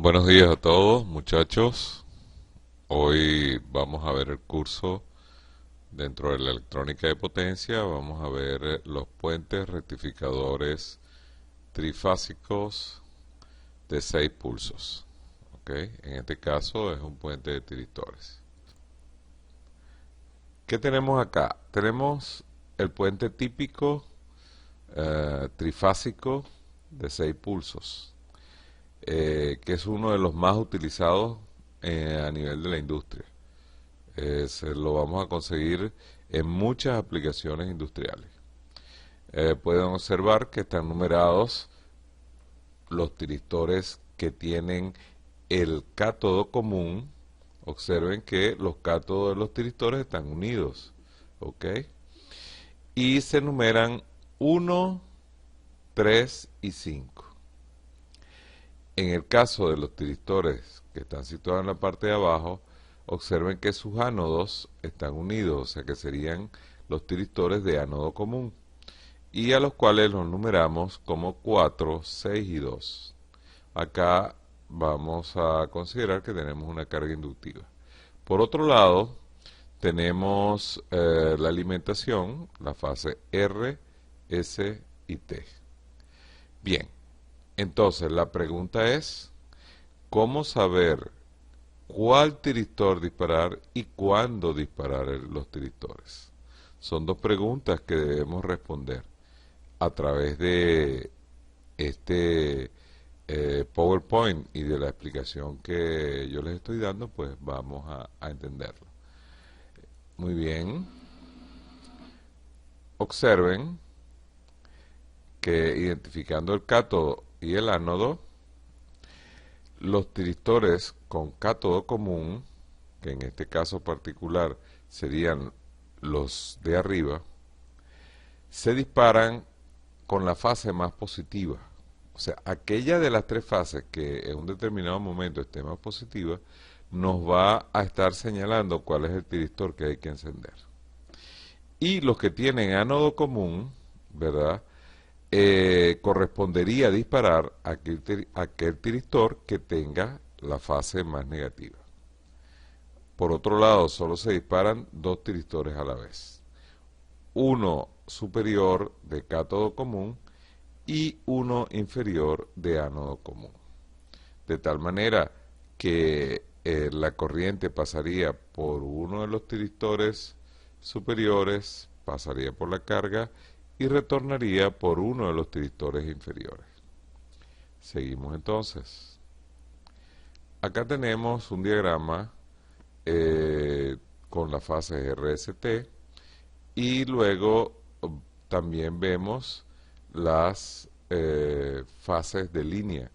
Buenos días a todos, muchachos. Hoy vamos a ver el curso dentro de la electrónica de potencia. Vamos a ver los puentes rectificadores trifásicos de 6 pulsos. ¿Ok? En este caso es un puente de tiristores. ¿Qué tenemos acá? Tenemos el puente típico trifásico de 6 pulsos. Que es uno de los más utilizados a nivel de la industria. Lo vamos a conseguir en muchas aplicaciones industriales. Pueden observar que están numerados los tiristores que tienen el cátodo común. Observen que los cátodos de los tiristores están unidos, ¿ok? Y se numeran 1, 3 y 5. En el caso de los tiristores que están situados en la parte de abajo, observen que sus ánodos están unidos, o sea que serían los tiristores de ánodo común, y a los cuales los numeramos como 4, 6 y 2. Acá vamos a considerar que tenemos una carga inductiva. Por otro lado, tenemos la alimentación, la fase R, S y T. Bien. Entonces, la pregunta es, ¿cómo saber cuál tiristor disparar y cuándo disparar los tiristores? Son dos preguntas que debemos responder a través de este PowerPoint y de la explicación que yo les estoy dando, pues vamos a entenderlo. Muy bien. Observen que identificando el cátodo y el ánodo, los tiristores con cátodo común, que en este caso particular serían los de arriba, se disparan con la fase más positiva. O sea, aquella de las tres fases que en un determinado momento esté más positiva, nos va a estar señalando cuál es el tiristor que hay que encender. Y los que tienen ánodo común, ¿verdad?, correspondería disparar a aquel tiristor que tenga la fase más negativa. Por otro lado, solo se disparan dos tiristores a la vez. Uno superior de cátodo común y uno inferior de ánodo común. De tal manera que la corriente pasaría por uno de los tiristores superiores, pasaría por la carga y retornaría por uno de los tiristores inferiores. Seguimos entonces. Acá tenemos un diagrama con las fases RST y luego también vemos las fases de línea,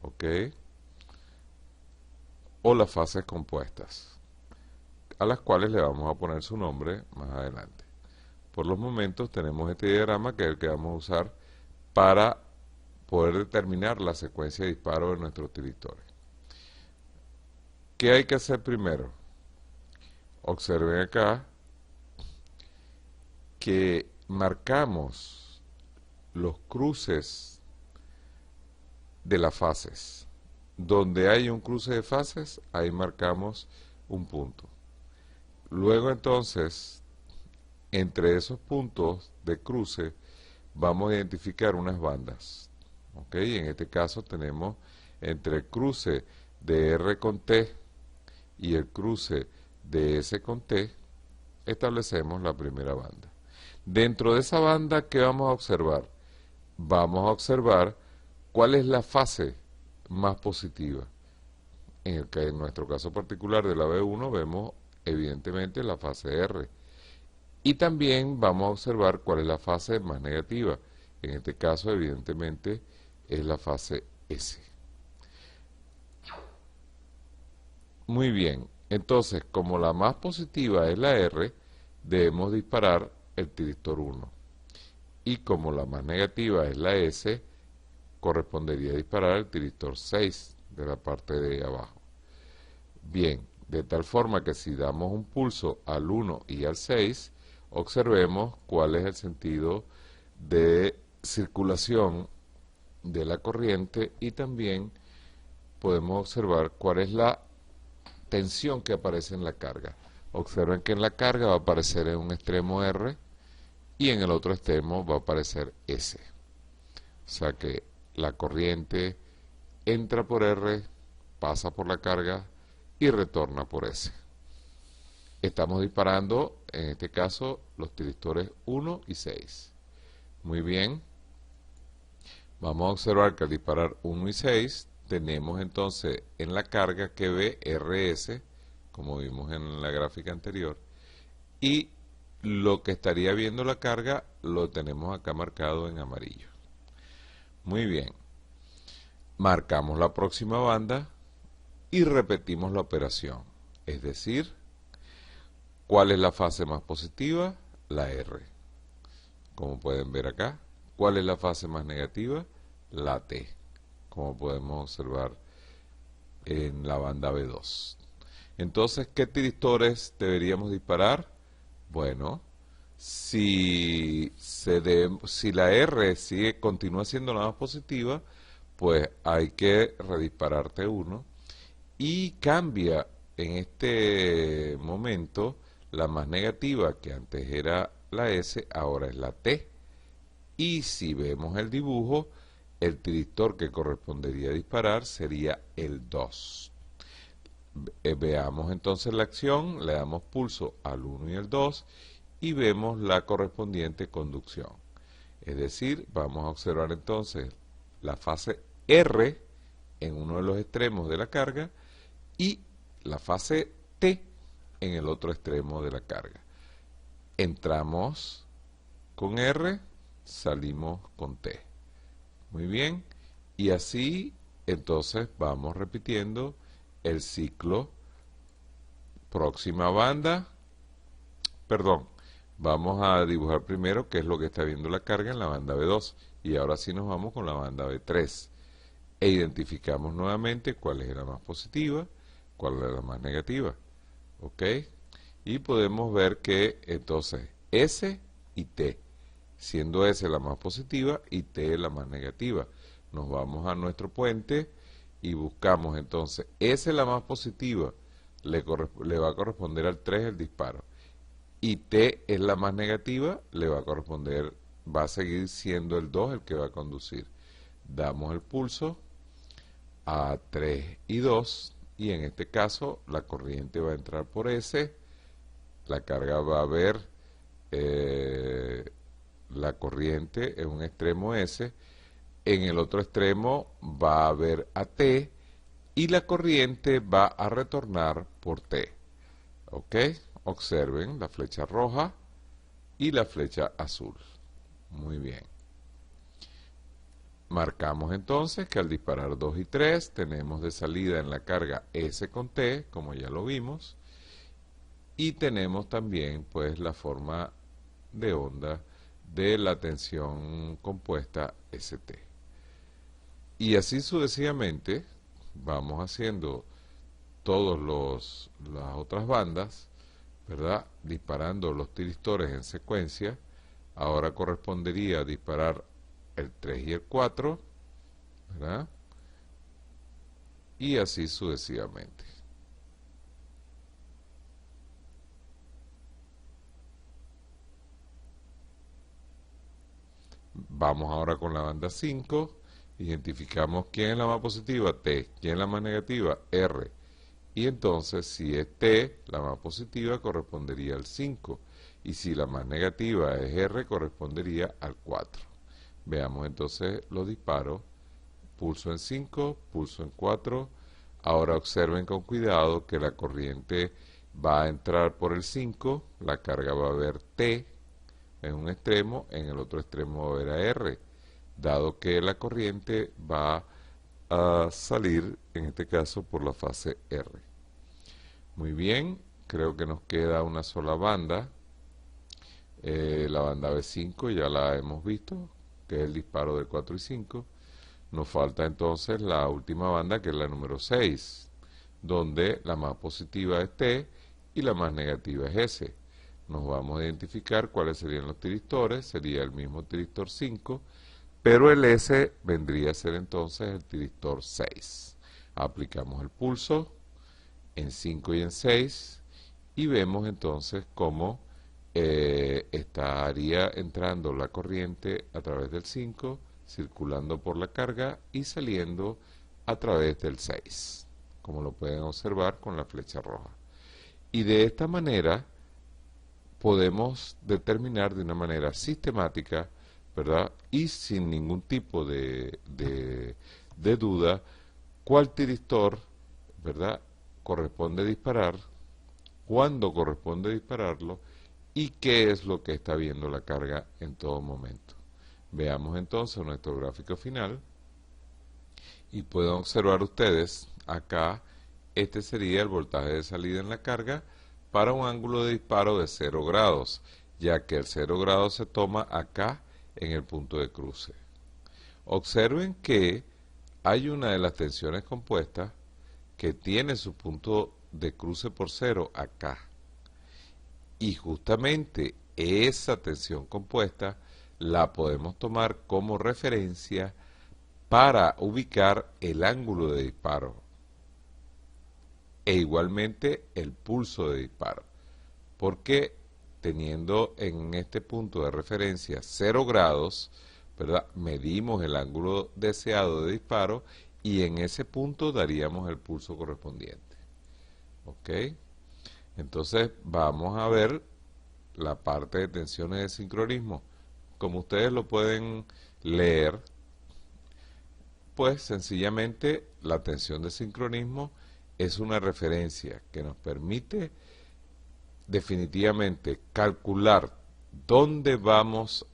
¿ok? O las fases compuestas, a las cuales le vamos a poner su nombre más adelante. Por los momentos tenemos este diagrama que es el que vamos a usar para poder determinar la secuencia de disparo de nuestros tiristores. ¿Qué hay que hacer primero? Observen acá que marcamos los cruces de las fases. Donde hay un cruce de fases, ahí marcamos un punto. Luego entonces, entre esos puntos de cruce, vamos a identificar unas bandas. ¿Ok? En este caso tenemos entre el cruce de R con T y el cruce de S con T, establecemos la primera banda. Dentro de esa banda, ¿qué vamos a observar? Vamos a observar cuál es la fase más positiva. En nuestro caso particular de la B1 vemos evidentemente la fase R. Y también vamos a observar cuál es la fase más negativa. En este caso evidentemente es la fase S. Muy bien, entonces como la más positiva es la R, debemos disparar el tiristor 1. Y como la más negativa es la S, correspondería disparar el tiristor 6 de la parte de abajo. Bien, de tal forma que si damos un pulso al 1 y al 6, observemos cuál es el sentido de circulación de la corriente y también podemos observar cuál es la tensión que aparece en la carga. Observen que en la carga va a aparecer en un extremo R y en el otro extremo va a aparecer S. O sea que la corriente entra por R, pasa por la carga y retorna por S. Estamos disparando, en este caso, los tiristores 1 y 6. Muy bien. Vamos a observar que al disparar 1 y 6, tenemos entonces en la carga que ve RS, como vimos en la gráfica anterior, y lo que estaría viendo la carga lo tenemos acá marcado en amarillo. Muy bien. Marcamos la próxima banda y repetimos la operación. Es decir, ¿cuál es la fase más positiva? La R. Como pueden ver acá. ¿Cuál es la fase más negativa? La T. Como podemos observar en la banda B2. Entonces, ¿qué tiristores deberíamos disparar? Bueno, si la R continúa siendo la más positiva, pues hay que redisparar T1 y cambia en este momento la más negativa, que antes era la S, ahora es la T. Y si vemos el dibujo, el tiristor que correspondería disparar sería el 2. Veamos entonces la acción, le damos pulso al 1 y al 2 y vemos la correspondiente conducción. Es decir, vamos a observar entonces la fase R en uno de los extremos de la carga y la fase T en el otro extremo de la carga. Entramos con R, salimos con T. Muy bien, y así entonces vamos repitiendo el ciclo. Próxima banda, vamos a dibujar primero qué es lo que está viendo la carga en la banda B2 y ahora sí nos vamos con la banda B3 e identificamos nuevamente cuál es la más positiva, cuál es la más negativa, ¿ok? Y podemos ver que entonces S y T, siendo S la más positiva y T la más negativa. Nos vamos a nuestro puente y buscamos entonces S la más positiva, le va a corresponder al 3 el disparo, y T es la más negativa, le va a corresponder, va a seguir siendo el 2 el que va a conducir. Damos el pulso a 3 y 2 y en este caso la corriente va a entrar por S, la carga va a ver la corriente en un extremo S, en el otro extremo va a haber a T y la corriente va a retornar por T. ¿Ok? Observen la flecha roja y la flecha azul. Muy bien. Marcamos entonces que al disparar 2 y 3 tenemos de salida en la carga S con T, como ya lo vimos, y tenemos también pues la forma de onda de la tensión compuesta ST. Y así sucesivamente vamos haciendo todas las otras bandas, ¿verdad? Disparando los tiristores en secuencia. Ahora correspondería disparar el 3 y el 4, ¿verdad? Y así sucesivamente. Vamos ahora con la banda 5. Identificamos quién es la más positiva, T, quién es la más negativa, R. Y entonces, si es T, la más positiva, correspondería al 5. Y si la más negativa es R, correspondería al 4. Veamos entonces los disparos. Pulso en 5, pulso en 4. Ahora observen con cuidado que la corriente va a entrar por el 5, la carga va a ver T en un extremo, en el otro extremo va a ver a R, dado que la corriente va a salir, en este caso, por la fase R. Muy bien, creo que nos queda una sola banda, la banda B5 ya la hemos visto, que es el disparo de 4 y 5. Nos falta entonces la última banda, que es la número 6, donde la más positiva es T y la más negativa es S. Nos vamos a identificar cuáles serían los tiristores, sería el mismo tiristor 5, pero el S vendría a ser entonces el tiristor 6. Aplicamos el pulso en 5 y en 6 y vemos entonces cómo estaría entrando la corriente a través del 5, circulando por la carga y saliendo a través del 6, como lo pueden observar con la flecha roja. Y de esta manera podemos determinar de una manera sistemática, ¿verdad? Y sin ningún tipo de duda, cuál tiristor, ¿verdad?, corresponde disparar, cuándo corresponde dispararlo y qué es lo que está viendo la carga en todo momento. Veamos entonces nuestro gráfico final y pueden observar ustedes acá, este sería el voltaje de salida en la carga para un ángulo de disparo de 0 grados, ya que el 0 grados se toma acá en el punto de cruce. Observen que hay una de las tensiones compuestas que tiene su punto de cruce por 0 acá. Y justamente esa tensión compuesta la podemos tomar como referencia para ubicar el ángulo de disparo e igualmente el pulso de disparo, porque teniendo en este punto de referencia 0 grados, ¿verdad?, medimos el ángulo deseado de disparo y en ese punto daríamos el pulso correspondiente. ¿Ok? Entonces vamos a ver la parte de tensiones de sincronismo. Como ustedes lo pueden leer, pues sencillamente la tensión de sincronismo es una referencia que nos permite definitivamente calcular dónde vamos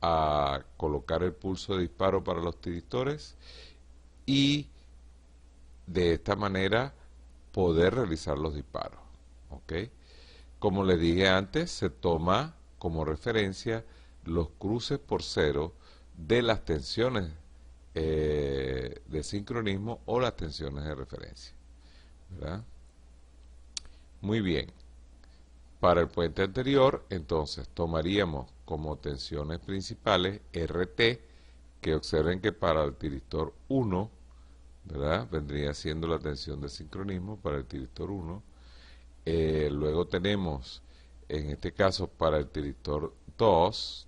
a colocar el pulso de disparo para los tiristores y de esta manera poder realizar los disparos. ¿Ok? Como les dije antes, se toma como referencia los cruces por 0 de las tensiones de sincronismo o las tensiones de referencia, ¿verdad? Muy bien. Para el puente anterior, entonces, tomaríamos como tensiones principales RT, que observen que para el tiristor 1, ¿verdad?, vendría siendo la tensión de sincronismo para el tiristor 1. Luego tenemos, en este caso, para el tiristor 2,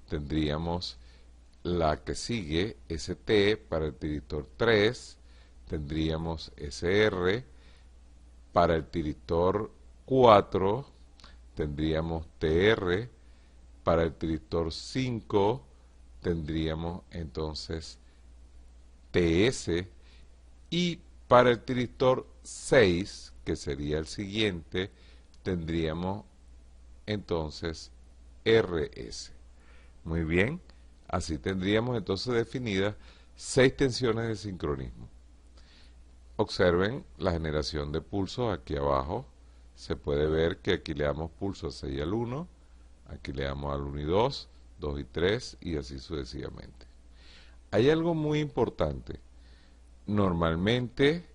tendríamos la que sigue, ST. Para el tiristor 3 tendríamos SR. Para el tiristor 4 tendríamos TR. Para el tiristor 5 tendríamos entonces TS. Y para el tiristor 6, que sería el siguiente, tendríamos entonces RS. Muy bien, así tendríamos entonces definidas 6 tensiones de sincronismo. Observen la generación de pulsos aquí abajo. Se puede ver que aquí le damos pulso al 6 y al 1, aquí le damos al 1 y 2, 2 y 3 y así sucesivamente. Hay algo muy importante. Normalmente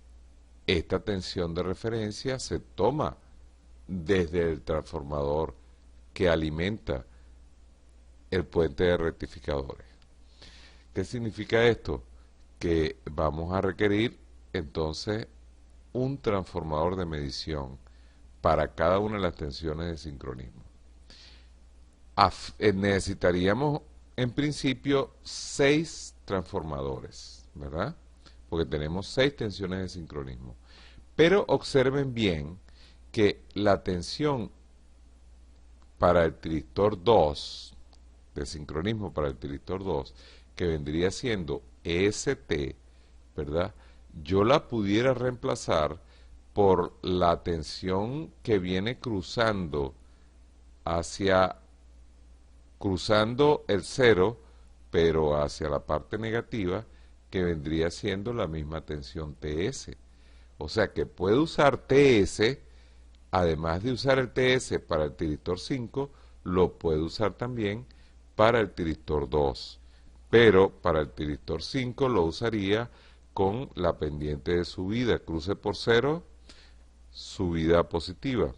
esta tensión de referencia se toma desde el transformador que alimenta el puente de rectificadores. ¿Qué significa esto? Que vamos a requerir entonces un transformador de medición para cada una de las tensiones de sincronismo. Necesitaríamos en principio 6 transformadores, ¿verdad? Porque tenemos 6 tensiones de sincronismo. Pero observen bien que la tensión para el tiristor 2, de sincronismo para el tiristor 2, que vendría siendo ST, ¿verdad?, yo la pudiera reemplazar por la tensión que viene cruzando el 0, pero hacia la parte negativa, que vendría siendo la misma tensión TS. O sea que puedo usar TS, además de usar el TS para el tiristor 5, lo puedo usar también para el tiristor 2. Pero para el tiristor 5 lo usaría con la pendiente de subida, cruce por 0, subida positiva.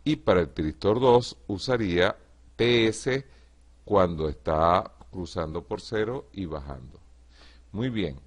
Y para el tiristor 2 usaría TS cuando está cruzando por 0 y bajando. Muy bien.